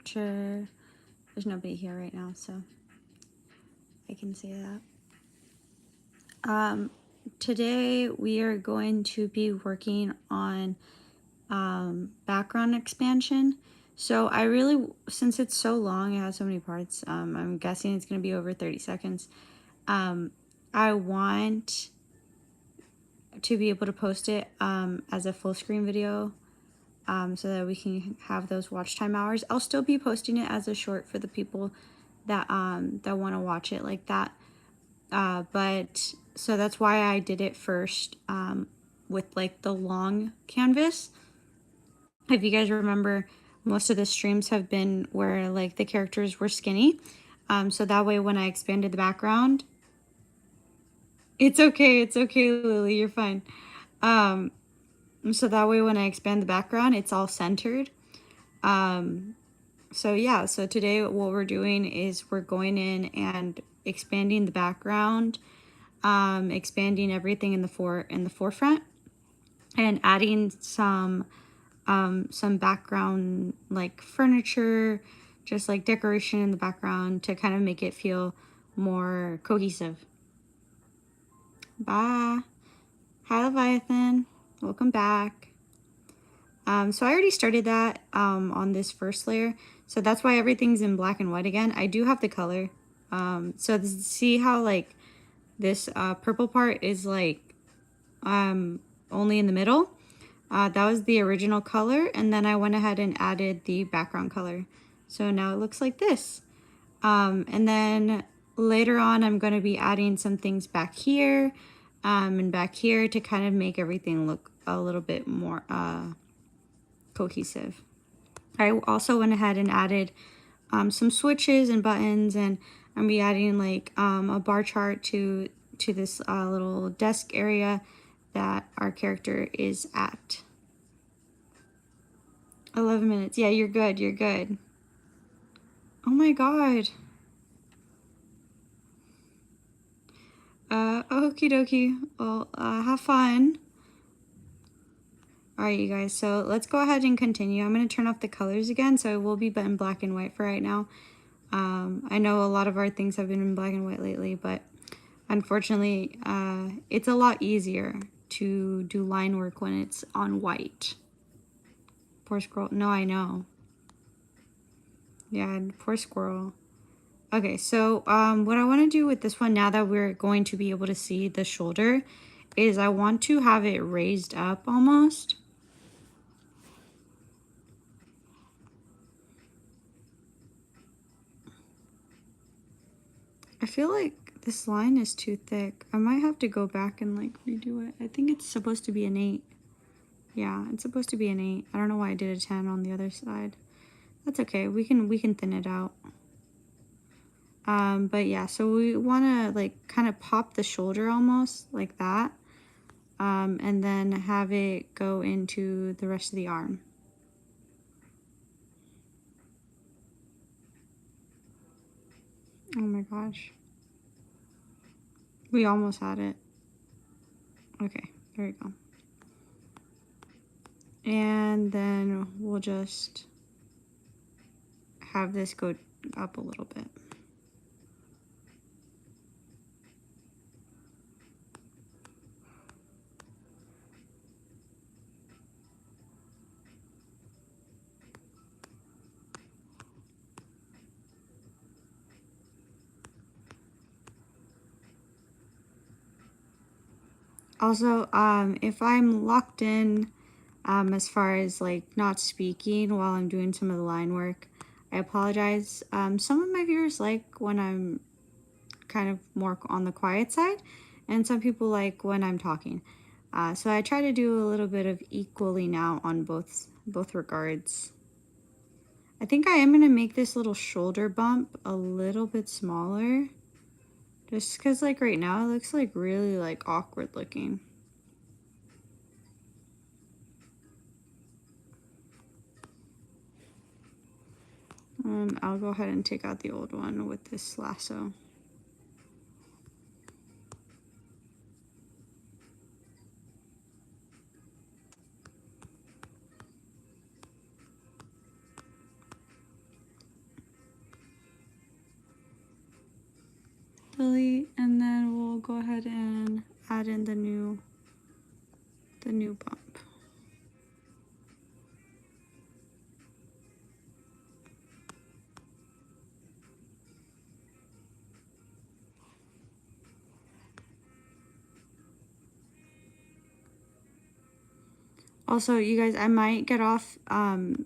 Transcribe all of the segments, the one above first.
Sure. There's nobody here right now, so I can say that. Today we are going to be working on background expansion. So I really, since it's so long, it has so many parts, I'm guessing it's going to be over 30 seconds. I want to be able to post it as a full screen video so that we can have those watch time hours. I'll still be posting it as a short for the people that want to watch it like that. But so that's why I did it first with like the long canvas. If you guys remember, most of the streams have been where like the characters were skinny. So that way when I expanded the background, it's okay, Lily, you're fine. So that way when I expand the background, it's all centered. So yeah, so today what we're doing is we're going in and expanding the background, expanding everything in the forefront, and adding some background like furniture, just like decoration in the background to kind of make it feel more cohesive. Bye. Hi Leviathan. Welcome back. So I already started that on this first layer. So that's why everything's in black and white again. I do have the color. So see how like this purple part is like only in the middle? That was the original color, and then I went ahead and added the background color. So now it looks like this. And then later on, I'm going to be adding some things back here and back here to kind of make everything look a little bit more cohesive. I also went ahead and added some switches and buttons, and I'm be adding like a bar chart to this little desk area that our character is at. 11 minutes. Yeah, you're good. You're good. Oh my god. Okie dokie. Well, have fun. Alright, you guys, so let's go ahead and continue. I'm going to turn off the colors again, so it will be in black and white for right now. I know a lot of our things have been in black and white lately, but unfortunately, it's a lot easier to do line work when it's on white. Poor squirrel. No, I know. Yeah, poor squirrel. Okay, so what I want to do with this one, now that we're going to be able to see the shoulder, is I want to have it raised up almost. I feel like this line is too thick. I might have to go back and like redo it. I think it's supposed to be an 8. Yeah, it's supposed to be an 8. I don't know why I did a 10 on the other side. That's okay. We can thin it out. But yeah, so we want to like kind of pop the shoulder almost like that. And then have it go into the rest of the arm. Oh my gosh. We almost had it. Okay, there we go. And then we'll just have this go up a little bit. Also, if I'm locked in as far as like not speaking while I'm doing some of the line work, I apologize. Some of my viewers like when I'm kind of more on the quiet side, and some people like when I'm talking. So I try to do a little bit of equally now on both regards. I think I am going to make this little shoulder bump a little bit smaller. Just because like right now it looks like really like awkward looking. And I'll go ahead and take out the old one with this lasso. delete, and then we'll go ahead and add in the new bump. Also, you guys, I might get off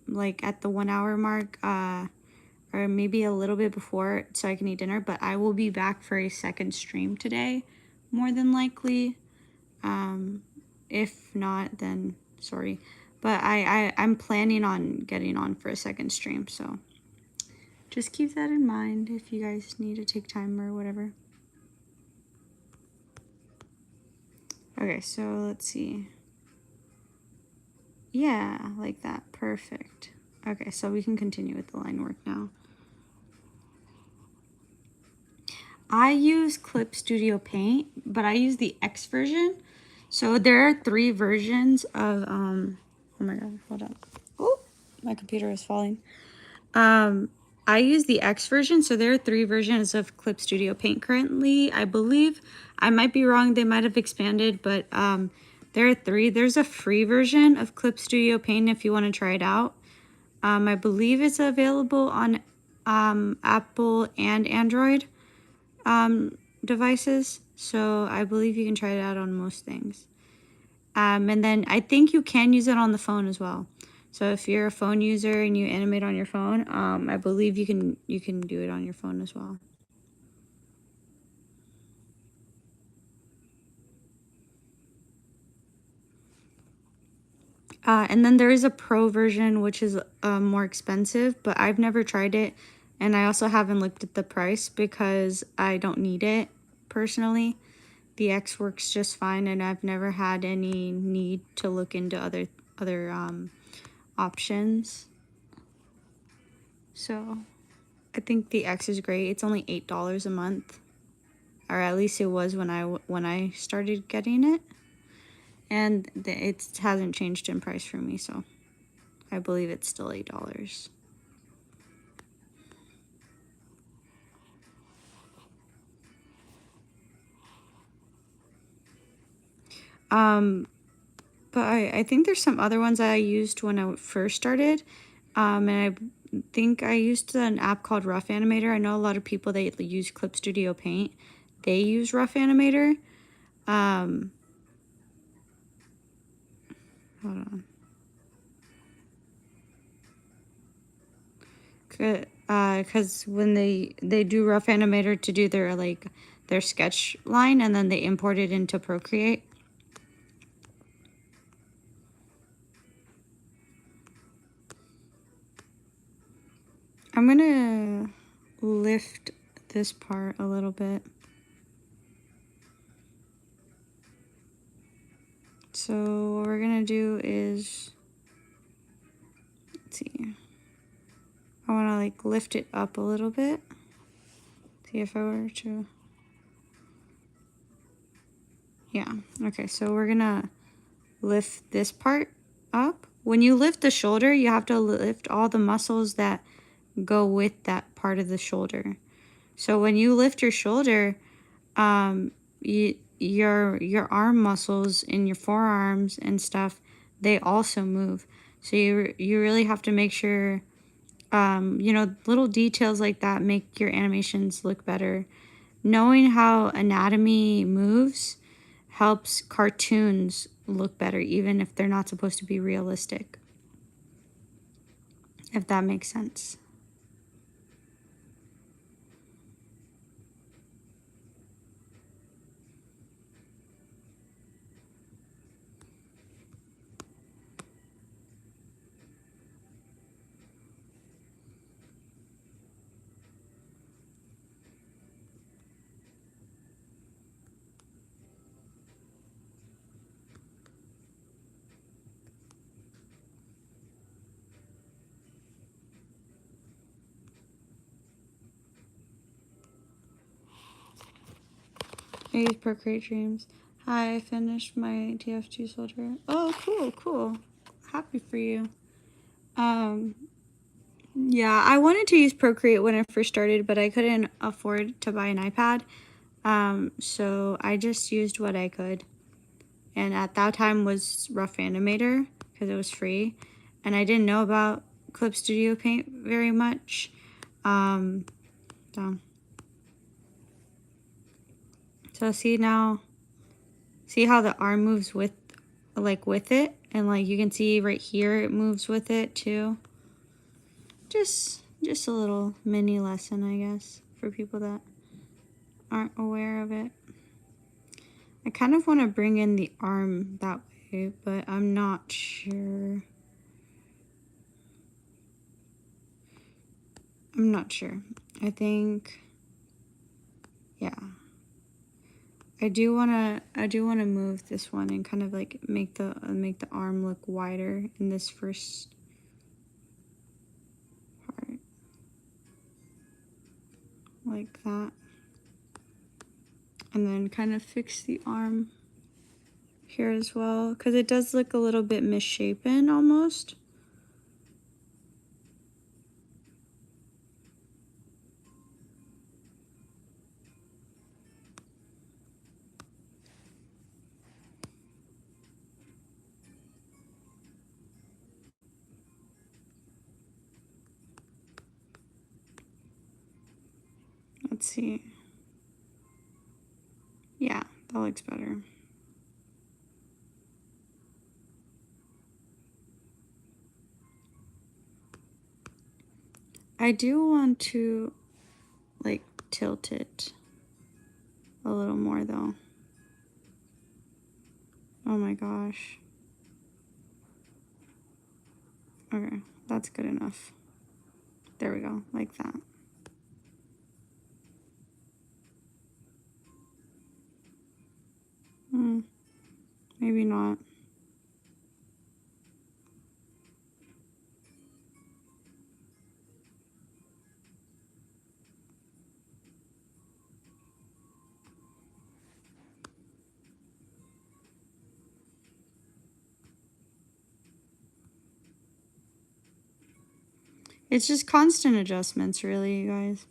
like at the 1 hour mark, or maybe a little bit before so I can eat dinner, but I will be back for a second stream today, more than likely. If not, then sorry. But I'm planning on getting on for a second stream, so just keep that in mind if you guys need to take time or whatever. Okay, so let's see. Yeah, like that. Perfect. Okay, so we can continue with the line work now. I use Clip Studio Paint, but I use the X version. So there are 3 versions of, oh my god, hold on. Oh, my computer is falling. I use the X version, so there are 3 versions of Clip Studio Paint currently. I believe, I might be wrong, they might have expanded, but there are 3. There's a free version of Clip Studio Paint if you want to try it out. I believe it's available on Apple and Android devices, so I believe you can try it out on most things. And then I think you can use it on the phone as well. So if you're a phone user and you animate on your phone, I believe you can do it on your phone as well. And then there is a pro version, which is more expensive, but I've never tried it. And I also haven't looked at the price because I don't need it personally. The X works just fine, and I've never had any need to look into other options. So I think the X is great. It's only $8 a month, or at least it was when I started getting it, and it hasn't changed in price for me, so I believe it's still $8. But I think there's some other ones that I used when I first started, and I think I used an app called Rough Animator. I know a lot of people that use Clip Studio Paint, they use Rough Animator. Hold on. Because when they do Rough Animator to do their sketch line, and then they import it into Procreate. I'm gonna lift this part a little bit. So what we're gonna do is, let's see, I wanna like lift it up a little bit. See if I were to, yeah, okay, so we're gonna lift this part up. When you lift the shoulder, you have to lift all the muscles that go with that part of the shoulder. So when you lift your shoulder, your arm muscles in your forearms and stuff, they also move. So you really have to make sure, you know, little details like that make your animations look better. Knowing how anatomy moves helps cartoons look better, even if they're not supposed to be realistic. If that makes sense. I use Procreate Dreams. Hi, I finished my TF2 soldier. Oh, cool. Happy for you. Yeah, I wanted to use Procreate when I first started, but I couldn't afford to buy an iPad. So I just used what I could. And at that time was Rough Animator because it was free. And I didn't know about Clip Studio Paint very much. So see now, see how the arm moves with, like with it? And like you can see right here, it moves with it too. Just a little mini lesson, I guess, for people that aren't aware of it. I kind of want to bring in the arm that way, but I'm not sure. I'm not sure. I think, yeah. I do wanna move this one and kind of like make the arm look wider in this first part, like that, and then kind of fix the arm here as well because it does look a little bit misshapen almost. Let's see. Yeah, that looks better. I do want to like tilt it a little more though. Oh my gosh. Okay, that's good enough. There we go, like that. Maybe not. It's just constant adjustments, really, you guys.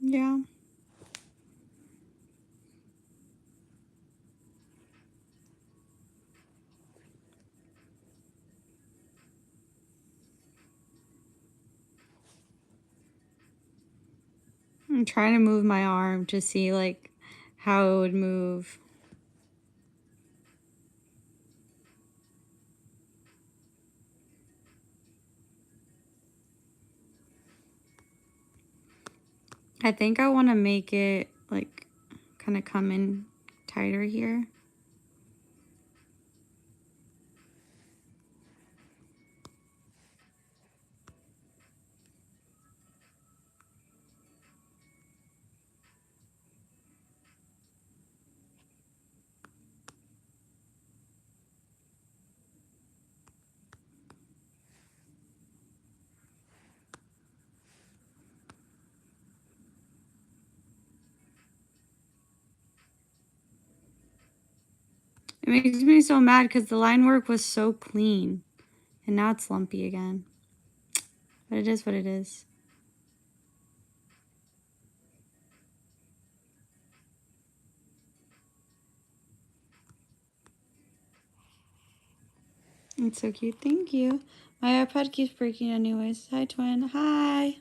Yeah. I'm trying to move my arm to see like how it would move. I think I want to make it like kind of come in tighter here. It makes me so mad because the line work was so clean and now it's lumpy again. But it is what it is. It's so cute. Thank you. My iPad keeps breaking anyways. Hi, twin. Hi.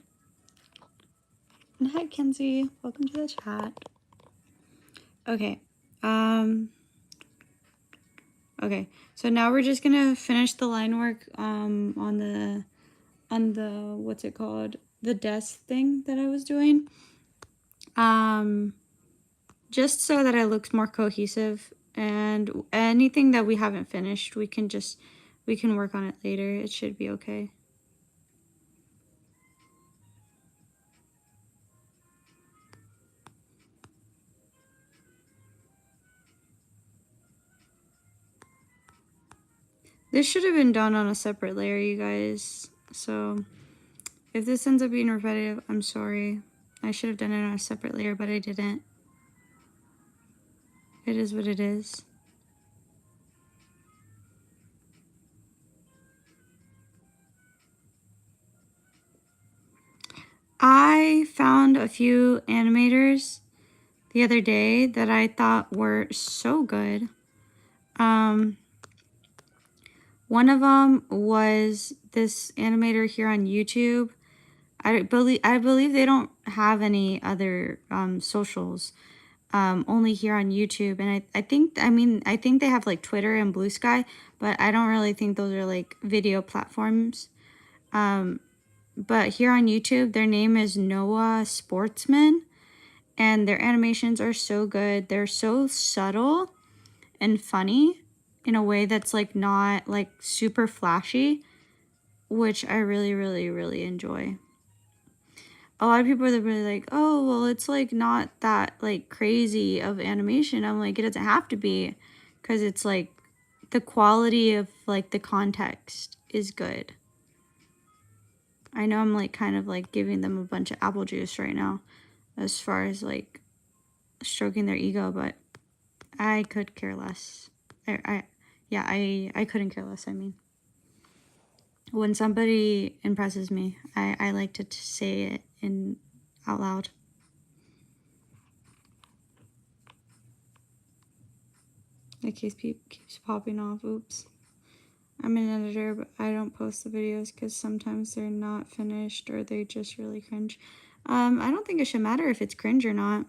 And hi, Kenzie. Welcome to the chat. Okay. Okay. So now we're just gonna finish the line work on the what's it called? The desk thing that I was doing. Just so that it looks more cohesive, and anything that we haven't finished, we can work on it later. It should be okay. This should have been done on a separate layer, you guys. So if this ends up being repetitive, I'm sorry. I should have done it on a separate layer, but I didn't. It is what it is. I found a few animators the other day that I thought were so good. One of them was this animator here on YouTube. I believe they don't have any other socials, only here on YouTube. And I think they have like Twitter and Blue Sky, but I don't really think those are like video platforms. But here on YouTube, their name is Noah Sportsman, and their animations are so good. They're so subtle and funny in a way that's like not like super flashy, which I really, really, really enjoy. A lot of people are really like, oh, well, it's like not that like crazy of animation. I'm like, it doesn't have to be, because it's like the quality of like the context is good. I know I'm like kind of like giving them a bunch of apple juice right now as far as like stroking their ego, but I could care less. I couldn't care less. I mean, when somebody impresses me, I like to say it out loud. The case keeps popping off. Oops. I'm an editor, but I don't post the videos because sometimes they're not finished or they just really cringe. I don't think it should matter if it's cringe or not.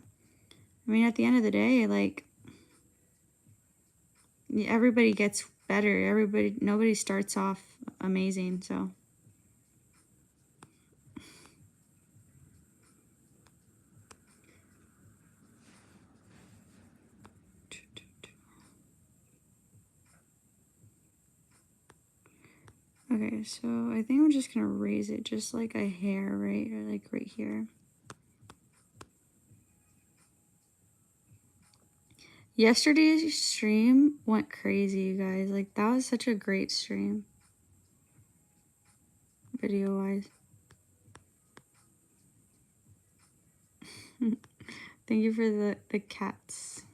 I mean, at the end of the day, like, everybody gets better. Nobody starts off amazing, so. Okay, so I think I'm just gonna raise it just like a hair, right? Or like right here. Yesterday's stream went crazy, you guys. Like, that was such a great stream. Video-wise. Thank you for the cats.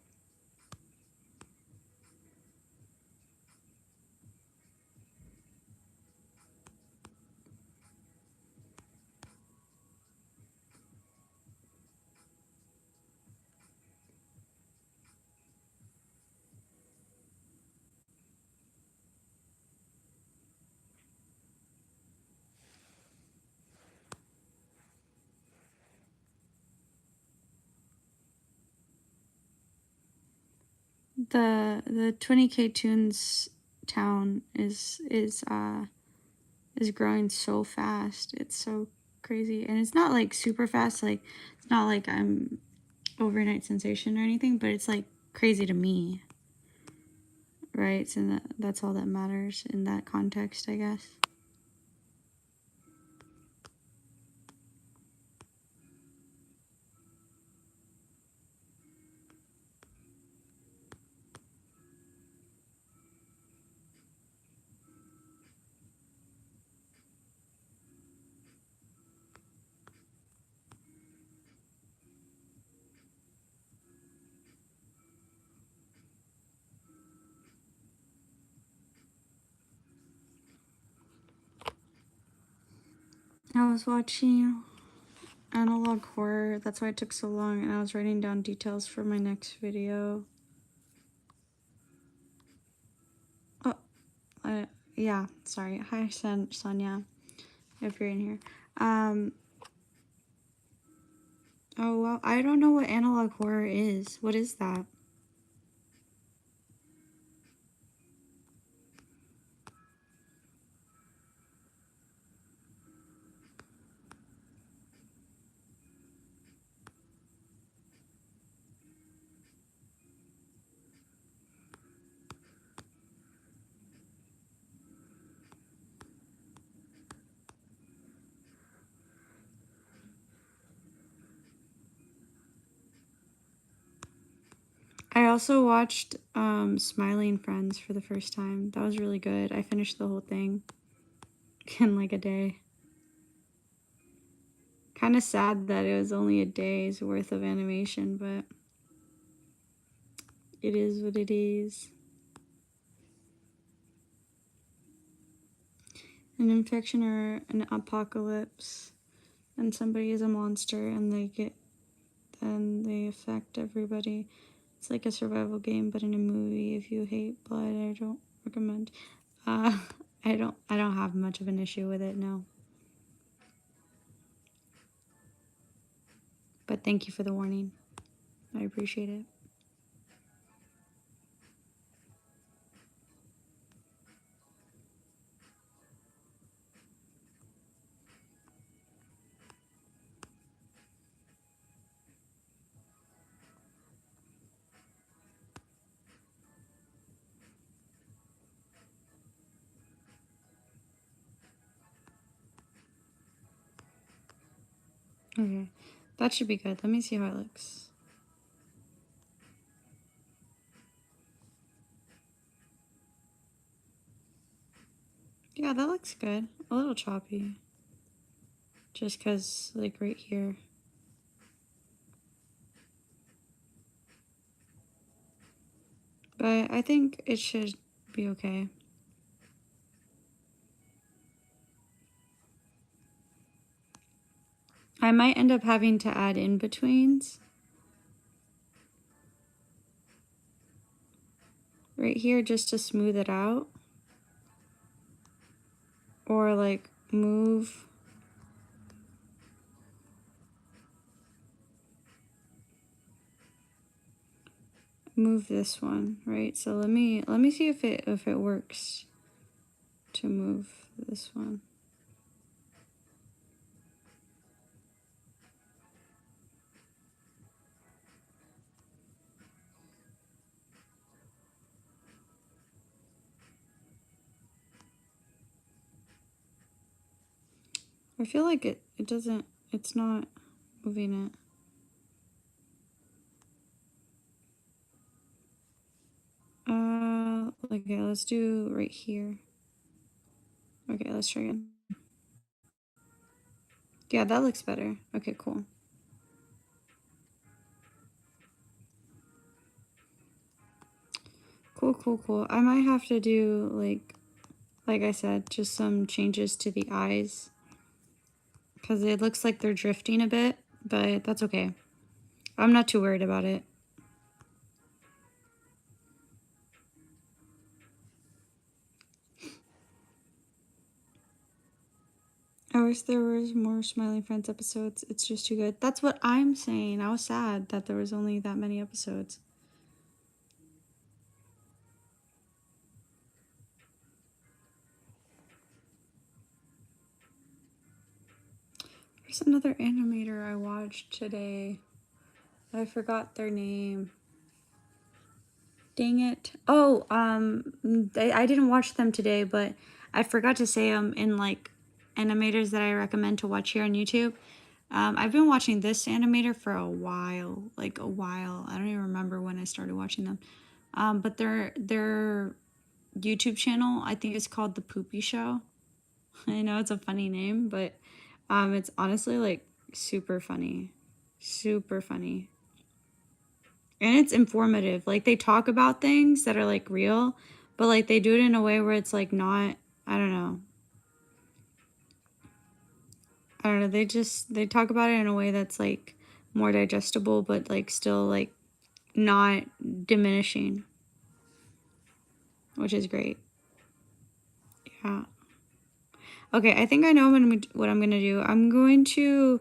The 20K Tunes town is growing so fast. It's so crazy, and it's not like super fast. Like, it's not like I'm overnight sensation or anything, but it's like crazy to me, right? So that's all that matters in that context, I guess. I was watching Analog Horror. That's why it took so long, and I was writing down details for my next video. Oh, yeah, sorry. Hi, Sonia, if you're in here. Oh, well, I don't know what Analog Horror is. What is that? I also watched Smiling Friends for the first time. That was really good. I finished the whole thing in like a day. Kind of sad that it was only a day's worth of animation, but It is what it is. An infection or an apocalypse, and somebody is a monster, and they affect everybody. It's like a survival game, but in a movie. If you hate blood, I don't recommend. I don't have much of an issue with it, no. But thank you for the warning. I appreciate it. Okay, that should be good. Let me see how it looks. Yeah, that looks good. A little choppy. Just because, like, right here. But I think it should be okay. I might end up having to add in-betweens. Right here just to smooth it out. Or, like, move this one, right? So let me see if it works to move this one. I feel like it's not moving it. Okay, let's do right here. Okay, let's try again. Yeah, that looks better. Okay, cool. Cool. I might have to do, like I said, just some changes to the eyes. Because it looks like they're drifting a bit, but that's okay. I'm not too worried about it. I wish there was more Smiling Friends episodes. It's just too good. That's what I'm saying. I was sad that there was only that many episodes. There's another animator I watched today. I forgot their name. Dang it. Oh, I didn't watch them today, but I forgot to say them in, like, animators that I recommend to watch here on YouTube. I've been watching this animator for a while, like a while. I don't even remember when I started watching them. But their YouTube channel, I think it's called The Poopy Show. I know it's a funny name, but it's honestly, like, super funny. Super funny. And it's informative. Like, they talk about things that are, like, real, but, like, they do it in a way where it's, like, not, I don't know. They talk about it in a way that's, like, more digestible, but, like, still, like, not diminishing, which is great. Yeah. Okay, I think I know what I'm gonna do. I'm going to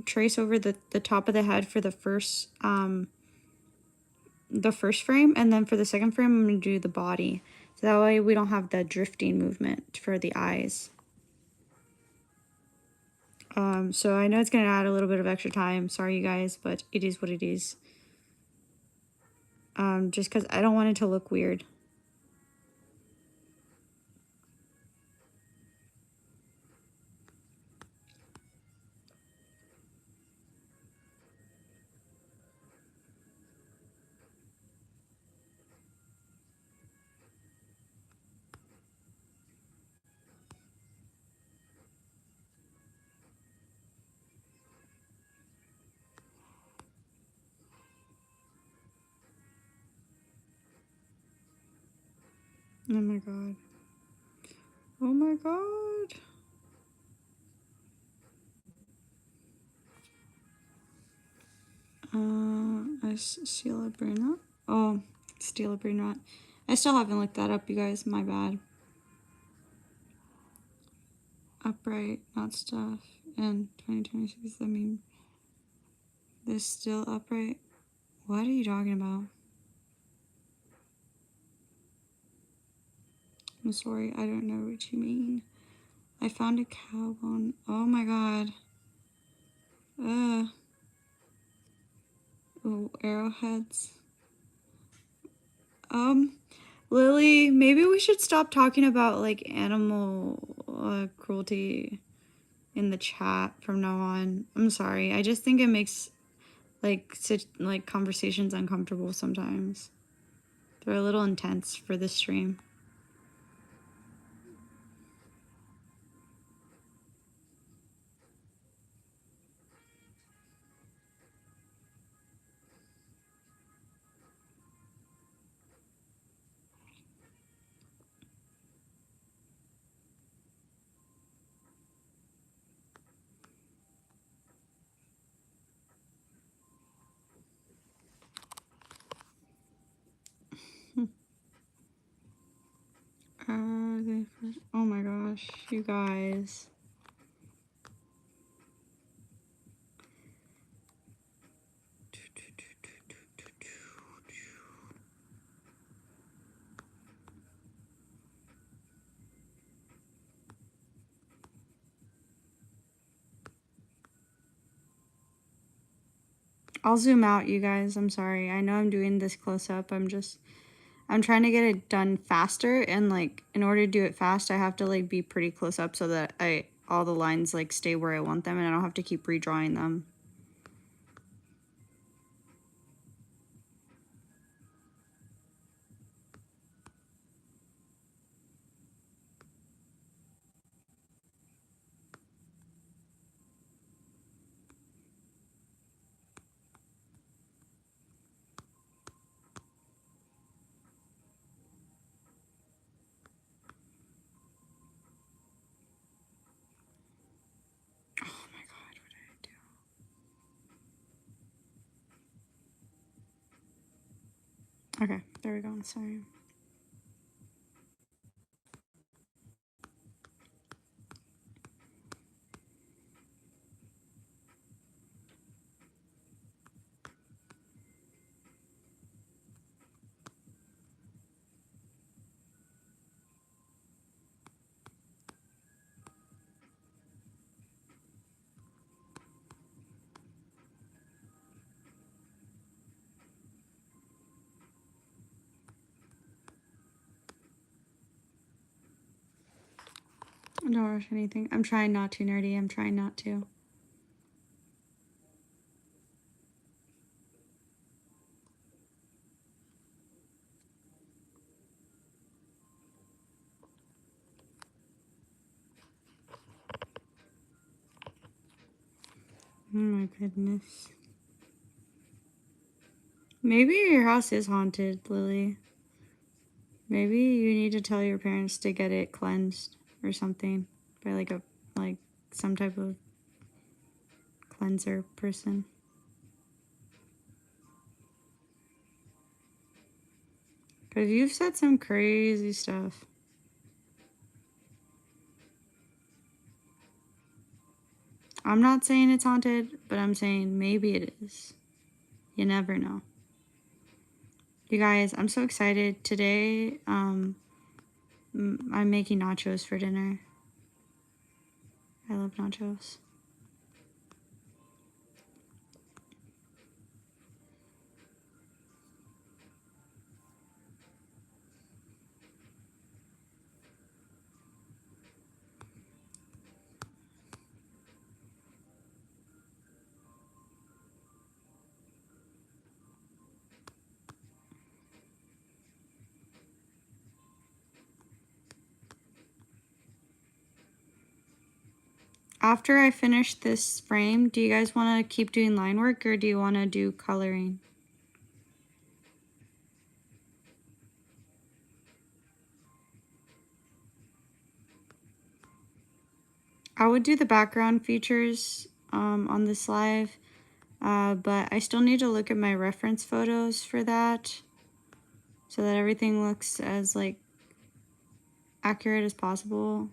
trace over the top of the head for the first frame, and then for the second frame I'm gonna do the body. So that way we don't have the drifting movement for the eyes. So I know it's gonna add a little bit of extra time. Sorry you guys, but it is what it is. Just because I don't want it to look weird. Oh my god. Oh my god. Stila Oh, Stila Brina. I still haven't looked that up, you guys. My bad. Upright, not stuff. And 2026, I mean, this still upright. What are you talking about? I'm sorry, I don't know what you mean. I found a cow bone. Oh my god. Oh, arrowheads. Lily, maybe we should stop talking about like animal cruelty in the chat from now on. I'm sorry. I just think it makes like such like conversations uncomfortable sometimes. They're a little intense for this stream. Oh my gosh, you guys. I'll zoom out, you guys. I'm sorry. I know I'm doing this close up. I'm trying to get it done faster, and like in order to do it fast, I have to like be pretty close up so that all the lines like stay where I want them and I don't have to keep redrawing them. Oh my god, what did I do? Okay, there we go. Sorry. Don't rush anything. I'm trying not to, nerdy. I'm trying not to. Oh my goodness. Maybe your house is haunted, Lily. Maybe you need to tell your parents to get it cleansed or something by like some type of cleanser person. Because you've said some crazy stuff. I'm not saying it's haunted, but I'm saying maybe it is. You never know. You guys, I'm so excited. Today, I'm making nachos for dinner. I love nachos. After I finish this frame, do you guys want to keep doing line work or do you want to do coloring? I would do the background features on this live, but I still need to look at my reference photos for that so that everything looks as like accurate as possible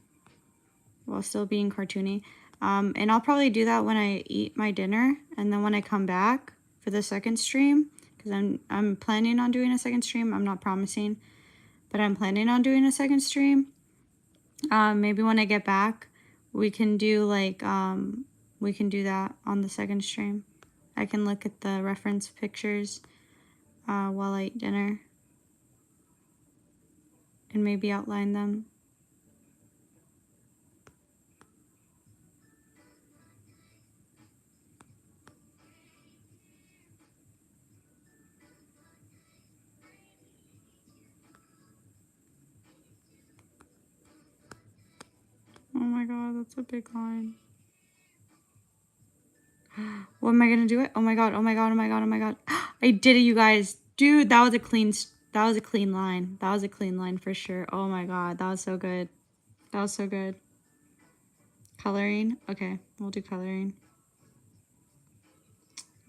while still being cartoony. And I'll probably do that when I eat my dinner, and then when I come back for the second stream, because I'm planning on doing a second stream. I'm not promising, but I'm planning on doing a second stream. Maybe when I get back, we can do like we can do that on the second stream. I can look at the reference pictures while I eat dinner and maybe outline them. Oh my god, that's a big line. What am I gonna do it? Oh my god, oh my god, oh my god, oh my god. I did it, you guys. Dude, that was a clean line. That was a clean line for sure. Oh my god, that was so good. That was so good. Coloring? Okay, we'll do coloring.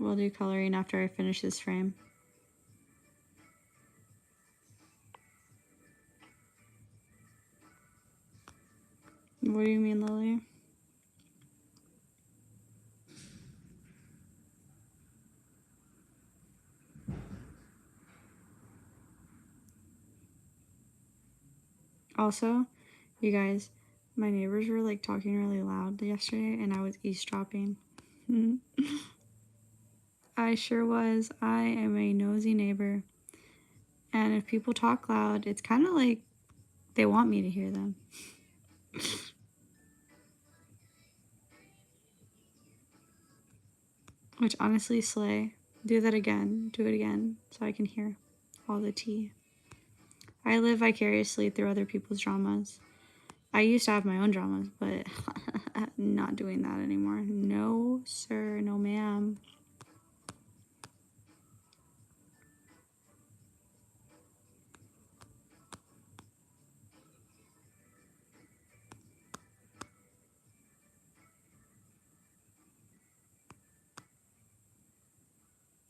We'll do coloring after I finish this frame. What do you mean, Lily? Also, you guys, my neighbors were like talking really loud yesterday and I was eavesdropping. I sure was. I am a nosy neighbor. And if people talk loud, it's kind of like they want me to hear them. Which honestly, slay. Do that again. Do it again so I can hear all the tea. I live vicariously through other people's dramas. I used to have my own dramas, but not doing that anymore. No, sir. No, ma'am.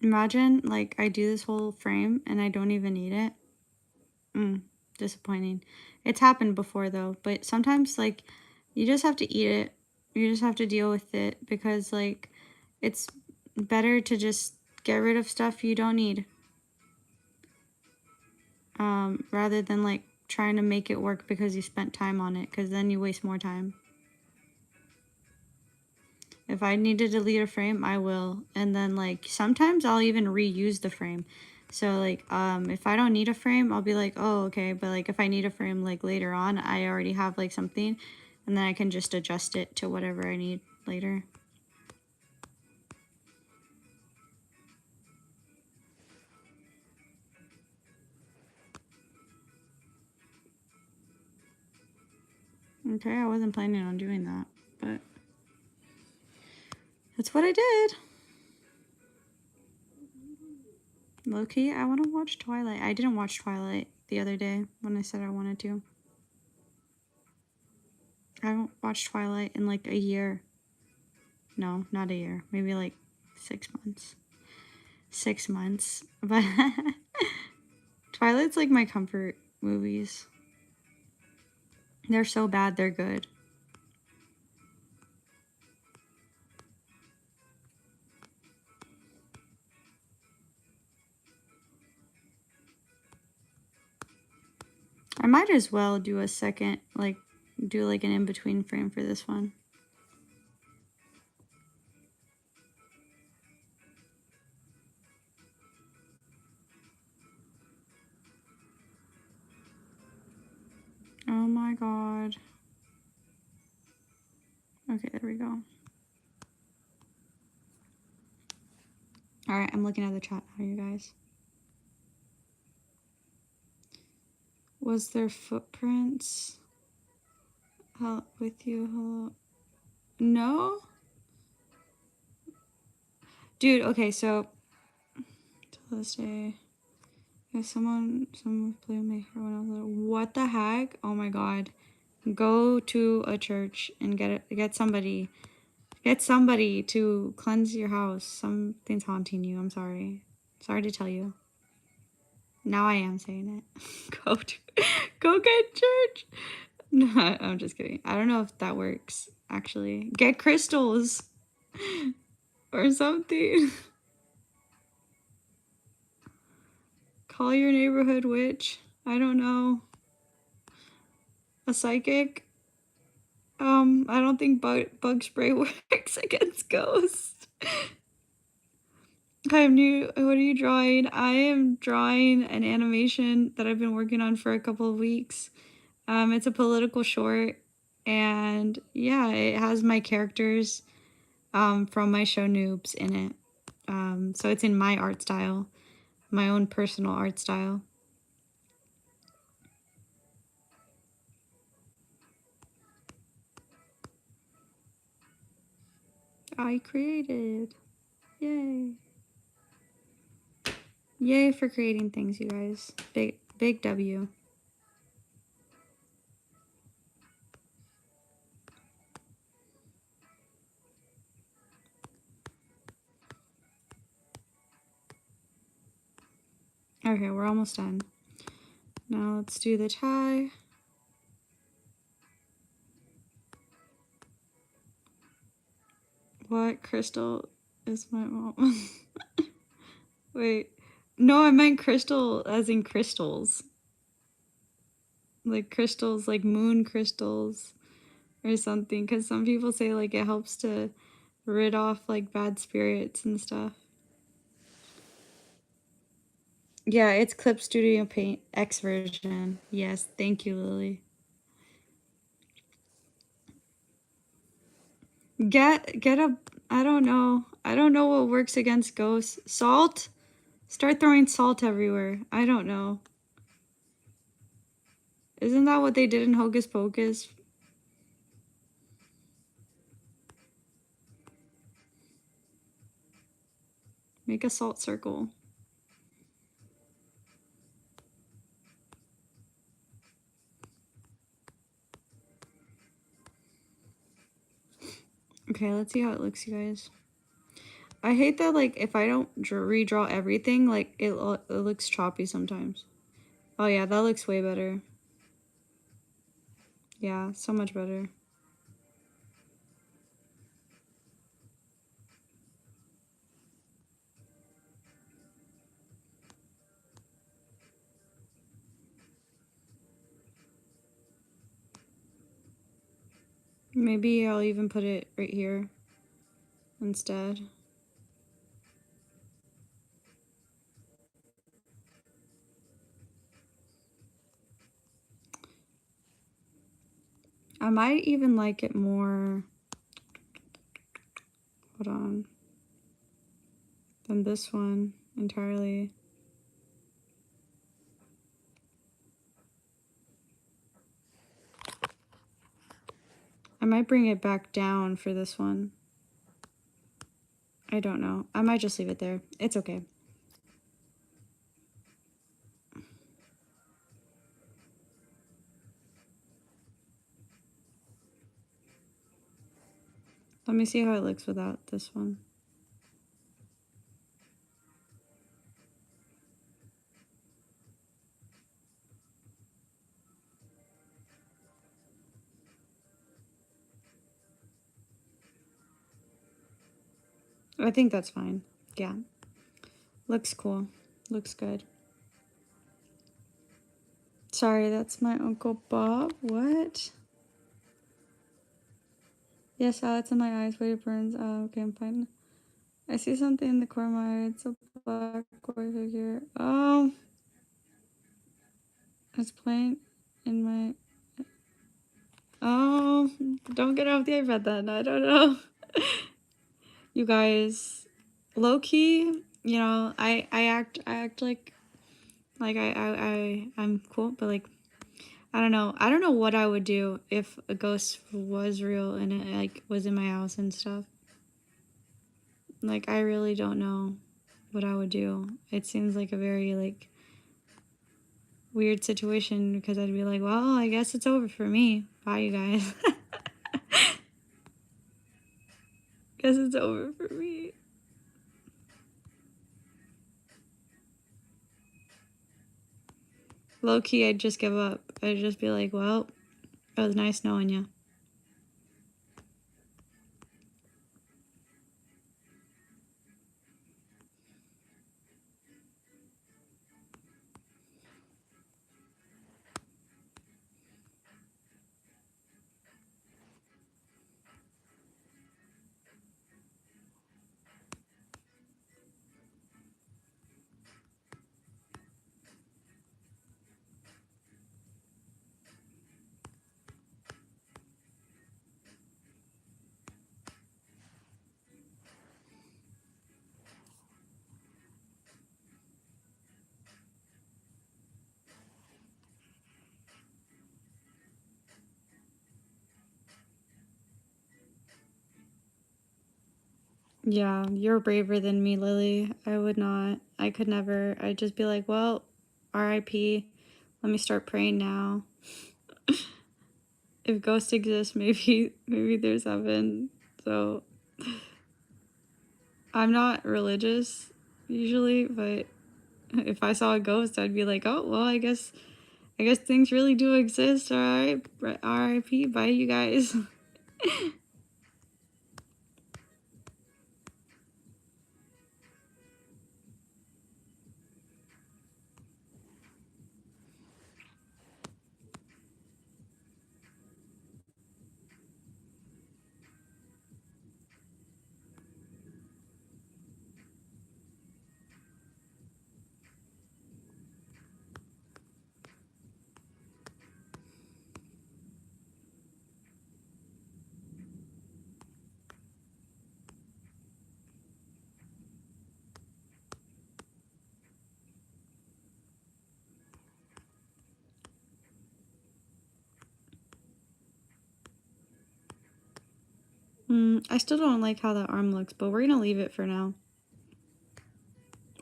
Imagine, like, I do this whole frame and I don't even eat it. Disappointing. It's happened before, though. But sometimes, like, you just have to eat it. You just have to deal with it because, like, it's better to just get rid of stuff you don't need. Rather than, like, trying to make it work because you spent time on it, because then you waste more time. If I need to delete a frame, I will. And then, like, sometimes I'll even reuse the frame. So, like, if I don't need a frame, I'll be like, oh, okay. But, like, if I need a frame, like, later on, I already have, like, something. And then I can just adjust it to whatever I need later. Okay, I wasn't planning on doing that. But that's what I did. Low-key, I want to watch Twilight. I didn't watch Twilight the other day when I said I wanted to. I haven't watched Twilight in like a year. No, not a year. Maybe like 6 months. 6 months. But Twilight's like my comfort movies. They're so bad, they're good. I might as well do a second, like, do like an in-between frame for this one. Oh my god. Okay, there we go. Alright, I'm looking at the chat now, you guys. Was there footprints with you? Hello? No? Dude, okay, so till this day, if someone was playing my hair when I was little. What the heck? Oh my god. Go to a church and get somebody to cleanse your house. Something's haunting you. I'm sorry. Sorry to tell you. Now I am saying it. Go get church. No, I'm just kidding. I don't know if that works, actually. Get crystals or something. Call your neighborhood witch. I don't know. A psychic. I don't think bug spray works against ghosts. What are you drawing? I am drawing an animation that I've been working on for a couple of weeks. It's a political short, and yeah, it has my characters from my show Noobs in it. So it's in my art style, my own personal art style. I created. Yay. Yay for creating things, you guys. Big W. Okay, we're almost done. Now let's do the tie. What crystal is my mom? Wait. No, I meant crystal as in crystals. Like crystals, like moon crystals or something. Because some people say like it helps to rid off like bad spirits and stuff. Yeah, it's Clip Studio Paint X version. Yes, thank you, Lily. Get a, I don't know. I don't know what works against ghosts. Salt? Start throwing salt everywhere. I don't know. Isn't that what they did in Hocus Pocus? Make a salt circle. Okay, let's see how it looks, you guys. I hate that, like, if I don't redraw everything, like, it looks choppy sometimes. Oh yeah, that looks way better. Yeah, so much better. Maybe I'll even put it right here instead. I might even like it more, hold on, than this one entirely. I might bring it back down for this one. I don't know. I might just leave it there. It's okay. Let me see how it looks without this one. I think that's fine. Yeah. Looks cool. Looks good. Sorry, that's my Uncle Bob. What? Yes, it's in my eyes. Wait, it burns. Okay, I'm fine. I see something in the corner of my eye. It's a black white figure. Oh. It's playing in my... Oh. Don't get off the iPad then. I don't know. You guys, low-key, you know, I act like I'm cool, but like, I don't know. I don't know what I would do if a ghost was real and it like was in my house and stuff. Like, I really don't know what I would do. It seems like a very like weird situation because I'd be like, well, I guess it's over for me. Bye. Bye, you guys. Guess it's over for me. Low key, I'd just give up. I'd just be like, well, it was nice knowing you. Yeah, you're braver than me, Lily. I would not. I could never. I'd just be like, well, RIP. Let me start praying now. If ghosts exist, maybe there's heaven. So I'm not religious usually, but if I saw a ghost, I'd be like, oh well, I guess things really do exist. All right, RIP. Bye, you guys. I still don't like how that arm looks, but we're gonna leave it for now.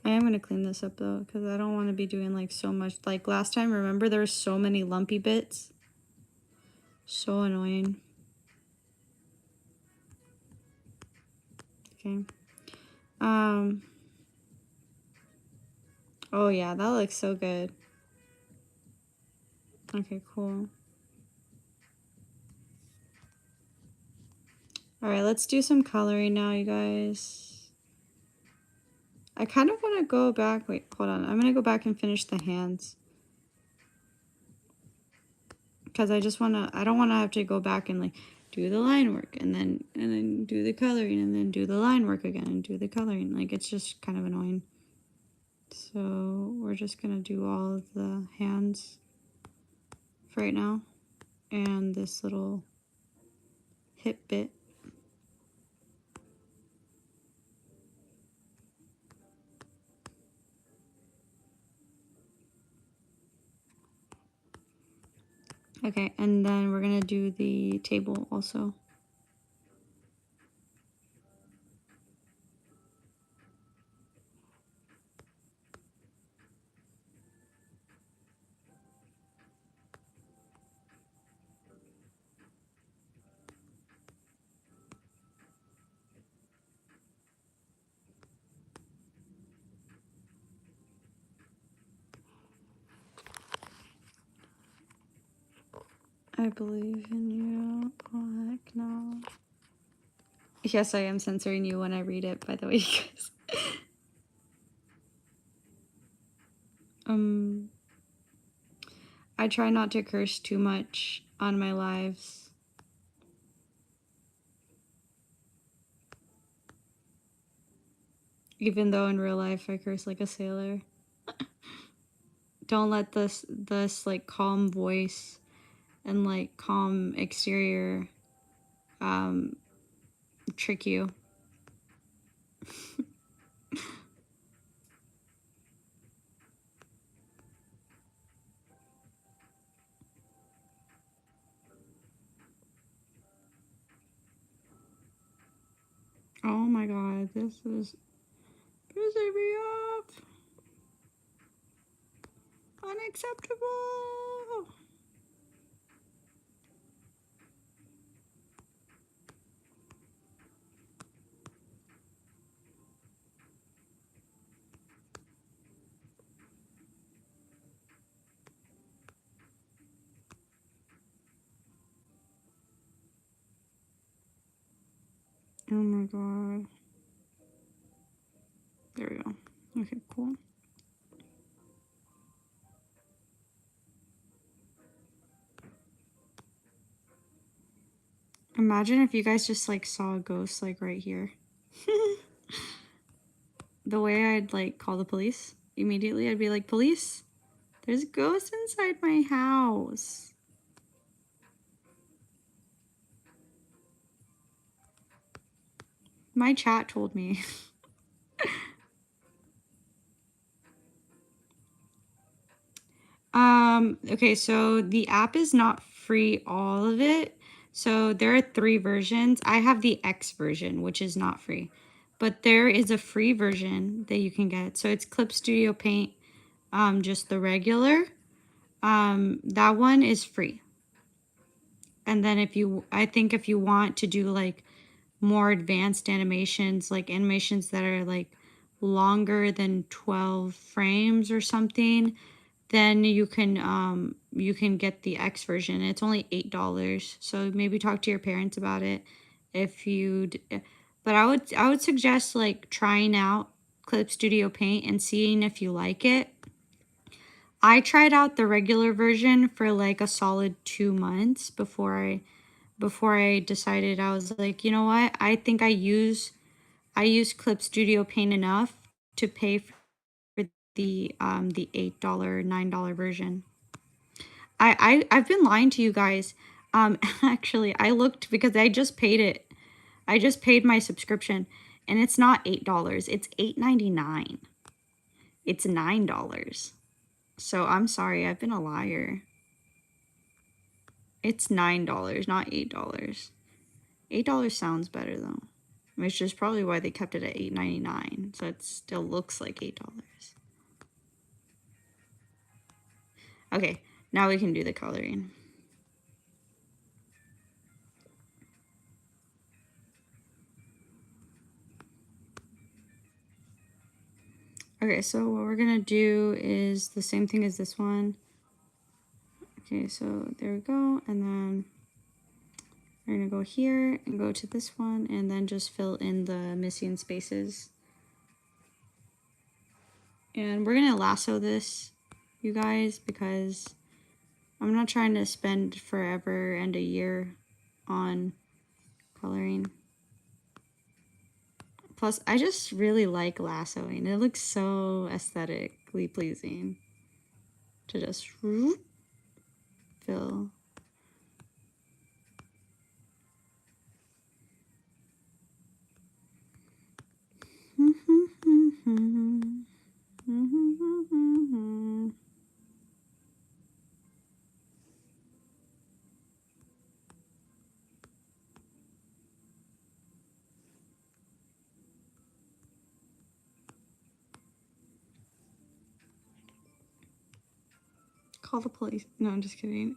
I am gonna clean this up though, because I don't want to be doing like so much. Like last time, remember there were so many lumpy bits? So annoying. Okay. Oh yeah, that looks so good. Okay, cool. Alright, let's do some coloring now, you guys. I kind of want to go back. Wait, hold on. I'm gonna go back and finish the hands. Because I don't want to have to go back and like do the line work and then do the coloring and then do the line work again and do the coloring. Like it's just kind of annoying. So we're just gonna do all of the hands for right now and this little hip bit. Okay, and then we're gonna do the table also. I believe in you. Oh, heck no. Yes, I am censoring you when I read it, by the way, you guys. I try not to curse too much on my lives. Even though in real life I curse like a sailor. Don't let this like calm voice and like calm exterior trick you. Oh my god, this is pissing me off. Unacceptable. Oh my god. There we go. Okay, cool. Imagine if you guys just like saw a ghost like right here. The way I'd like call the police immediately, I'd be like, police, there's a ghost inside my house. My chat told me. Okay, so the app is not free, all of it. So there are 3 versions. I have the X version, which is not free. But there is a free version that you can get. So it's Clip Studio Paint, just the regular. That one is free. And then I think if you want to do like more advanced animations, like animations that are like longer than 12 frames or something, then you can get the X version. It's only $8. So maybe talk to your parents about it if you'd, but I would suggest like trying out Clip Studio Paint and seeing if you like it. I tried out the regular version for like a solid 2 months before I decided. I was like, you know what? I think I use Clip Studio Paint enough to pay for the $8, $9 version. I've been lying to you guys. Actually, I looked because I just paid it. I just paid my subscription, and it's not $8. It's $8.99. It's $9. So I'm sorry, I've been a liar. It's $9, not $8. $8 sounds better though, which is probably why they kept it at $8.99. So it still looks like $8. Okay, now we can do the coloring. Okay, so what we're gonna do is the same thing as this one. Okay, so there we go, and then we're gonna go here and go to this one and then just fill in the missing spaces. And we're gonna lasso this, you guys, because I'm not trying to spend forever and a year on coloring. Plus, I just really like lassoing. It looks so aesthetically pleasing to just fill. Call the police. No, I'm just kidding.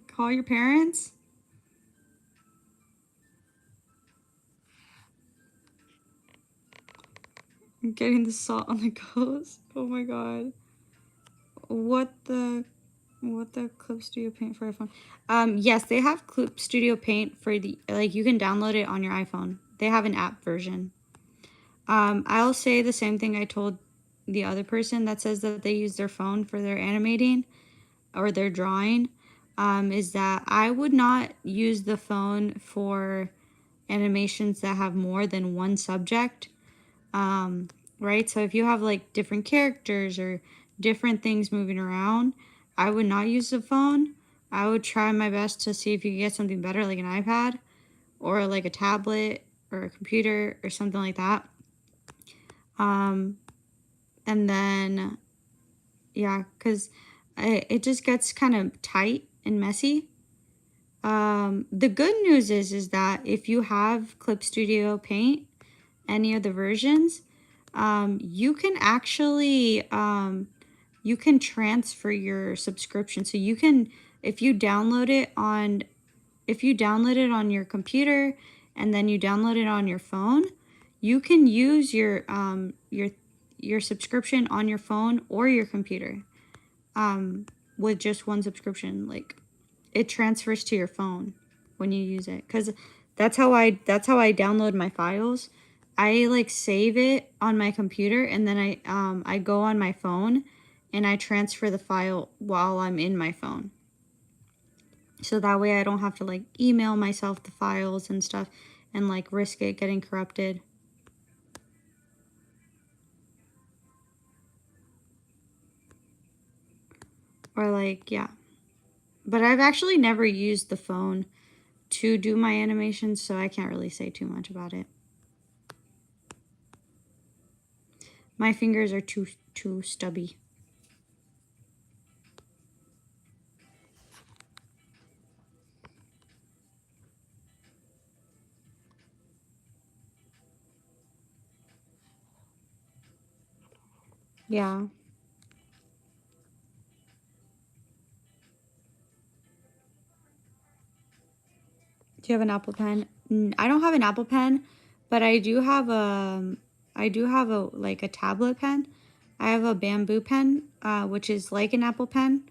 Call your parents. I'm getting the salt on the ghost. Oh my god. What the Clip Studio Paint for iPhone? Yes, they have Clip Studio Paint for the, like, you can download it on your iPhone. They have an app version. I'll say the same thing I told the other person that says that they use their phone for their animating or their drawing, is that I would not use the phone for animations that have more than one subject. Right? So if you have like different characters or different things moving around, I would not use the phone. I would try my best to see if you could get something better like an iPad or like a tablet or a computer or something like that. And then, yeah, because it just gets kind of tight and messy. The good news is that if you have Clip Studio Paint, any of the versions, you can actually, you can transfer your subscription. So you can, if you download it on your computer and then you download it on your phone, you can use your subscription on your phone or your computer, with just one subscription. Like, it transfers to your phone when you use it, because That's how I download my files. I like save it on my computer, and then I go on my phone and I transfer the file while I'm in my phone. So that way I don't have to like email myself the files and stuff and like risk it getting corrupted. Or like, yeah. But I've actually never used the phone to do my animations, so I can't really say too much about it. My fingers are too stubby. Yeah. Do you have an Apple Pen? I don't have an Apple Pen, but I do have a like a tablet pen. I have a bamboo pen, which is like an Apple Pen,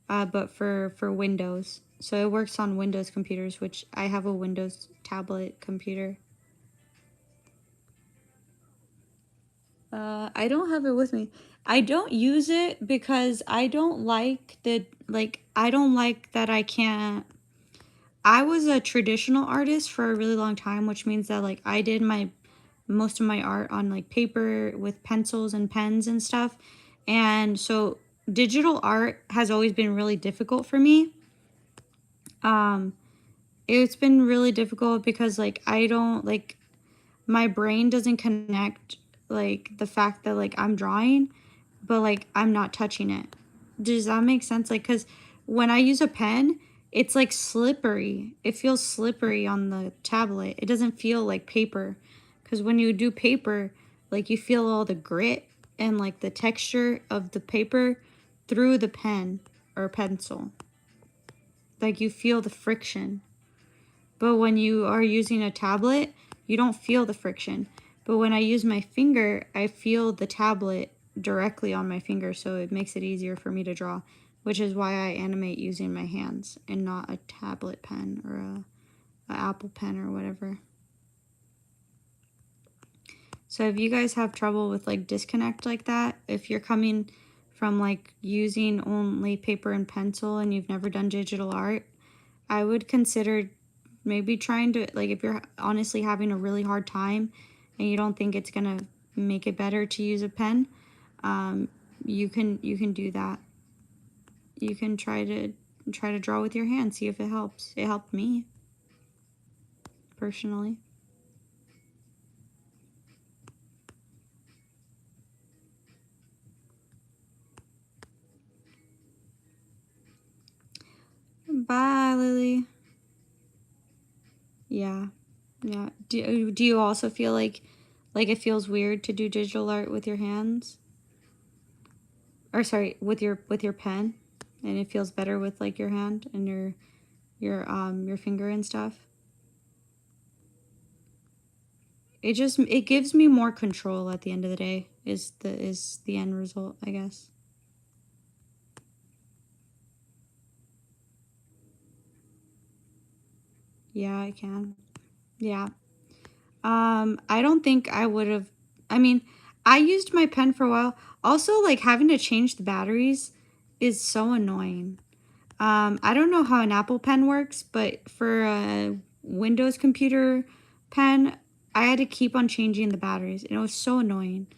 but for Windows. So it works on Windows computers, which I have a Windows tablet computer. I don't have it with me. I don't use it because I don't like I don't like that I can't. I was a traditional artist for a really long time, which means that like I did most of my art on like paper with pencils and pens and stuff. And so digital art has always been really difficult for me. It's been really difficult because like I don't like my brain doesn't connect like the fact that like I'm drawing, but like I'm not touching it. Does that make sense? Like, cause when I use a pen, it's like slippery. It feels slippery on the tablet. It doesn't feel like paper. Cause when you do paper, like you feel all the grit and like the texture of the paper through the pen or pencil. Like you feel the friction. But when you are using a tablet, you don't feel the friction. But when I use my finger, I feel the tablet directly on my finger, so it makes it easier for me to draw, which is why I animate using my hands and not a tablet pen or a Apple pen or whatever. So if you guys have trouble with like disconnect like that, if you're coming from like using only paper and pencil and you've never done digital art, I would consider maybe trying to, like, if you're honestly having a really hard time and you don't think it's gonna make it better to use a pen, you can do that. You can try to draw with your hand, see if it helps. It helped me personally. Bye, Lily. Yeah. Yeah. Do you also feel like it feels weird to do digital art with your hands? Or sorry, with your pen, and it feels better with like your hand and your finger and stuff. It gives me more control at the end of the day is the end result, I guess. Yeah, I can. Yeah. I don't think I would have. I mean, I used my pen for a while. Also, like having to change the batteries is so annoying. I don't know how an Apple Pen works, but for a Windows computer pen, I had to keep on changing the batteries, and it was so annoying.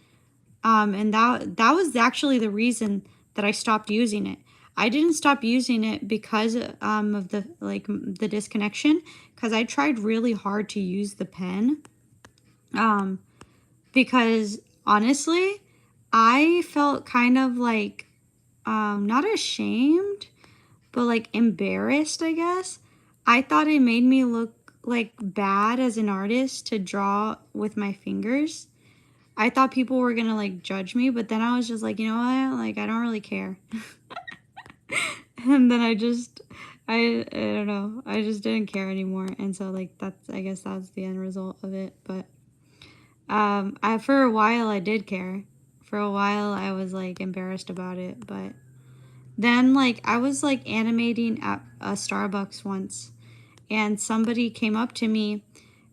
And that was actually the reason that I stopped using it. I didn't stop using it because of the disconnection, because I tried really hard to use the pen. Because honestly, I felt kind of like not ashamed, but like embarrassed, I guess. I thought it made me look like bad as an artist to draw with my fingers. I thought people were gonna like judge me, but then I was just like, you know what? Like, I don't really care. And then I don't know. I just didn't care anymore. And so like I guess that's the end result of it. But I for a while I did care. For a while I was like embarrassed about it, but then like I was like animating at a Starbucks once, and somebody came up to me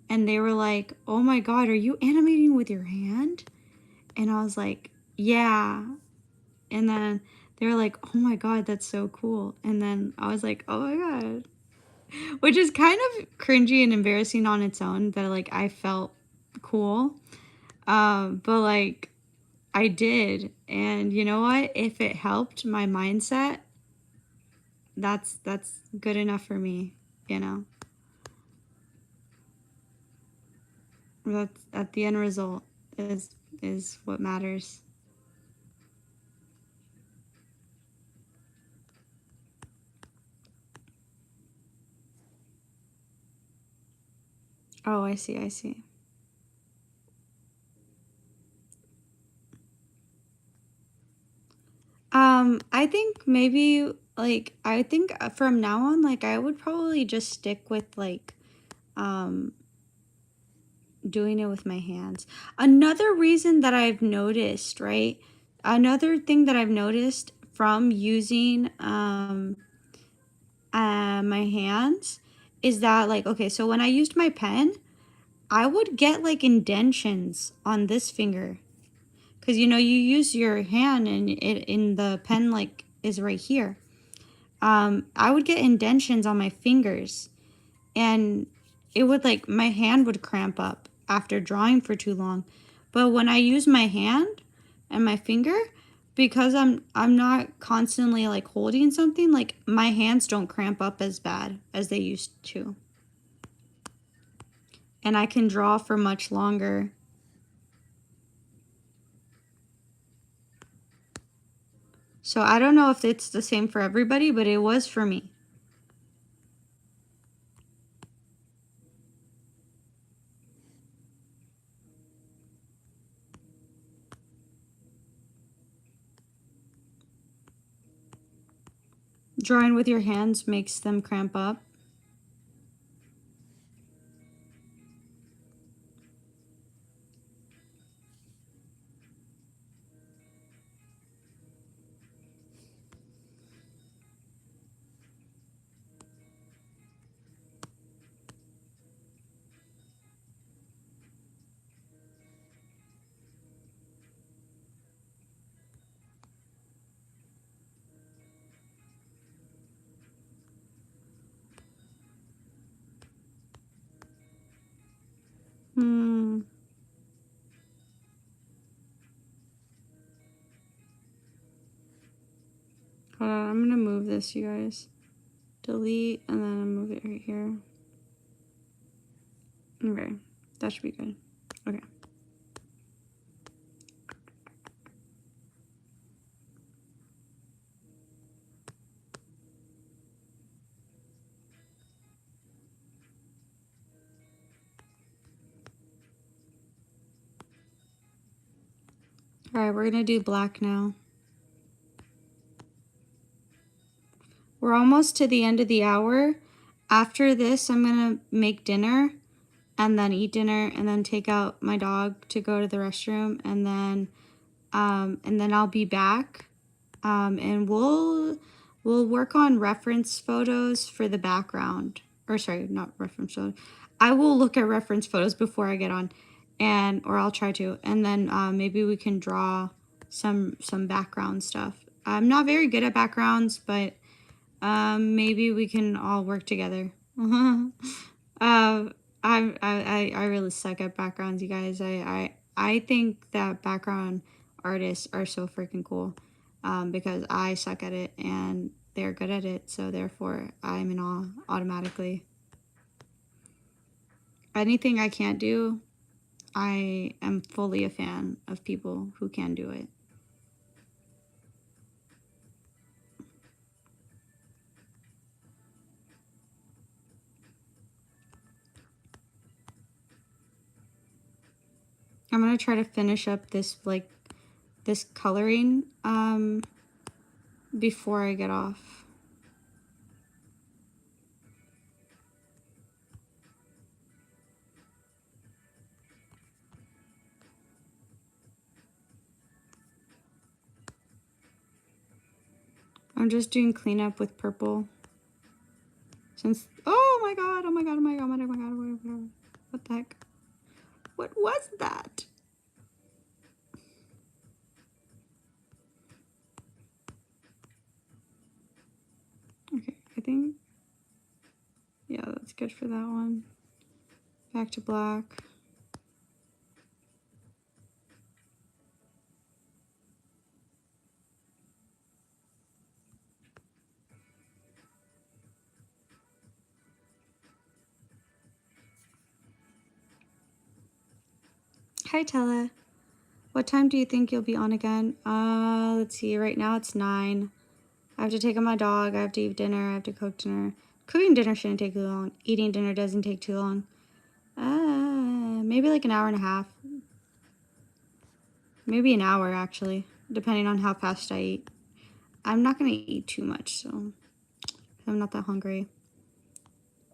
and they were like, "Oh my God, are you animating with your hand?" And I was like, "Yeah." And then they were like, "Oh my God, that's so cool." And then I was like, "Oh my God." Which is kind of cringy and embarrassing on its own that like I felt cool. But like I did. And you know what? If it helped my mindset, that's good enough for me, you know. That's at the end result is what matters. Oh, I see, I see. I think maybe like I think from now on like I would probably just stick with like um doing it with my hands. Another reason that I've noticed, right? Another thing that I've noticed from using my hands is that like okay, so when I used my pen, I would get like indentions on this finger because you know you use your hand and it in the pen like is right here. I would get indentions on my fingers and it would like my hand would cramp up after drawing for too long. But when I use my hand and my finger, because I'm not constantly like holding something, like my hands don't cramp up as bad as they used to. And I can draw for much longer. So I don't know if it's the same for everybody, but it was for me. Drawing with your hands makes them cramp up. Hmm. Hold on, I'm gonna move this, you guys. Delete, and then I move it right here. Okay, that should be good. Okay. All right, we're gonna do black now. We're almost to the end of the hour. After this, I'm gonna make dinner and then eat dinner and then take out my dog to go to the restroom and then I'll be back. And we'll work on reference photos for the background. Or sorry, not reference photos. I will look at reference photos before I get on, and or I'll try to, and then maybe we can draw some background stuff. I'm not very good at backgrounds, but maybe we can all work together. I really suck at backgrounds, you guys. I think that background artists are so freaking cool because I suck at it and they're good at it. So therefore, I'm in awe automatically. Anything I can't do, I am fully a fan of people who can do it. I'm gonna try to finish up this like this coloring before I get off. I'm just doing cleanup with purple. Since, oh my god, that? Okay, I think, yeah, that's good for that one. Back to black. Hi, Tella. What time do you think you'll be on again? Let's see. Right now it's 9. I have to take out my dog. I have to eat dinner. I have to cook dinner. Cooking dinner shouldn't take too long. Eating dinner doesn't take too long. Maybe like an hour and a half. Maybe an hour, actually, depending on how fast I eat. I'm not going to eat too much, so I'm not that hungry.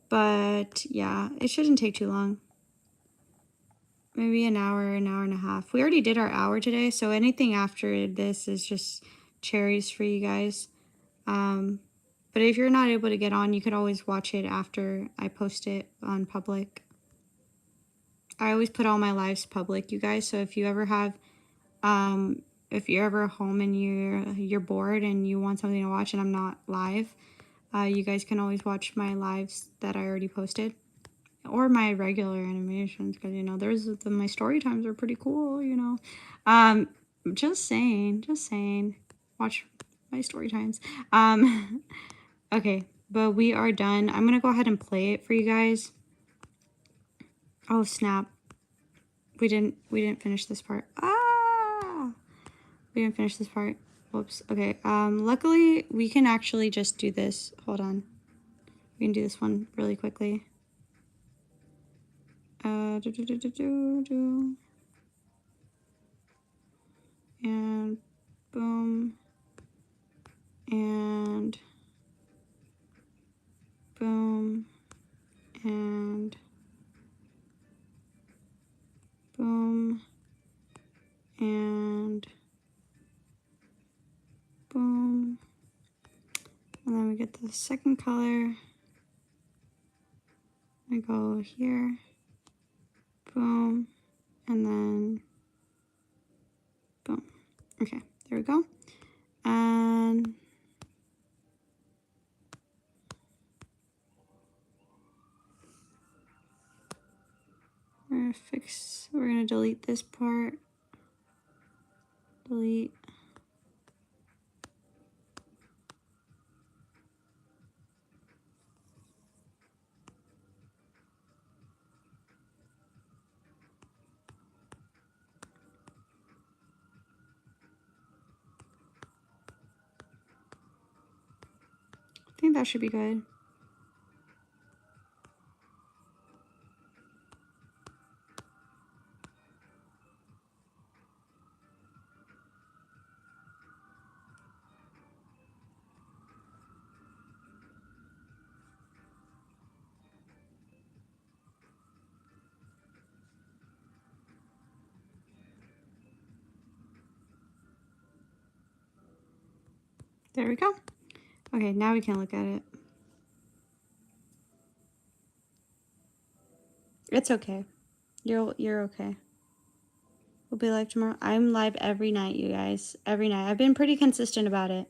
But, yeah, it shouldn't take too long. Maybe an hour and a half. We already did our hour today, so anything after this is just cherries for you guys. But if you're not able to get on, you could always watch it after I post it on public. I always put all my lives public, you guys, so if you ever have, if you're ever home and you're bored and you want something to watch and I'm not live, you guys can always watch my lives that I already posted. Or my regular animations, because, you know, my story times are pretty cool, you know. Just saying. Watch my story times. Okay, but we are done. I'm gonna go ahead and play it for you guys. Oh, snap. We didn't finish this part. We didn't finish this part. Whoops. Okay, luckily we can actually just do this. Hold on. We can do this one really quickly. And boom. And boom. And boom. And boom. And then we get the second color. I go here. Boom. And then boom. Okay, there we go. And we're gonna delete this part. Delete. I think that should be good. There we go. Okay, now we can look at it. It's okay. You're okay. We'll be live tomorrow. I'm live every night, you guys. Every night. I've been pretty consistent about it.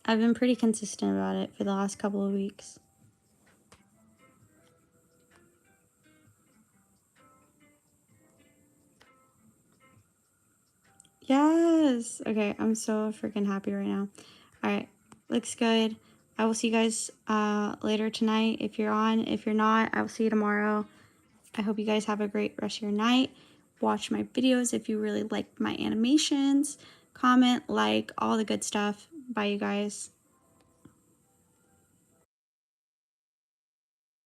For the last couple of weeks. Yes. Okay, I'm so freaking happy right now. All right, looks good. I will see you guys later tonight if you're on. If you're not, I will see you tomorrow. I hope you guys have a great rest of your night. Watch my videos if you really like my animations. Comment, like, all the good stuff. Bye, you guys.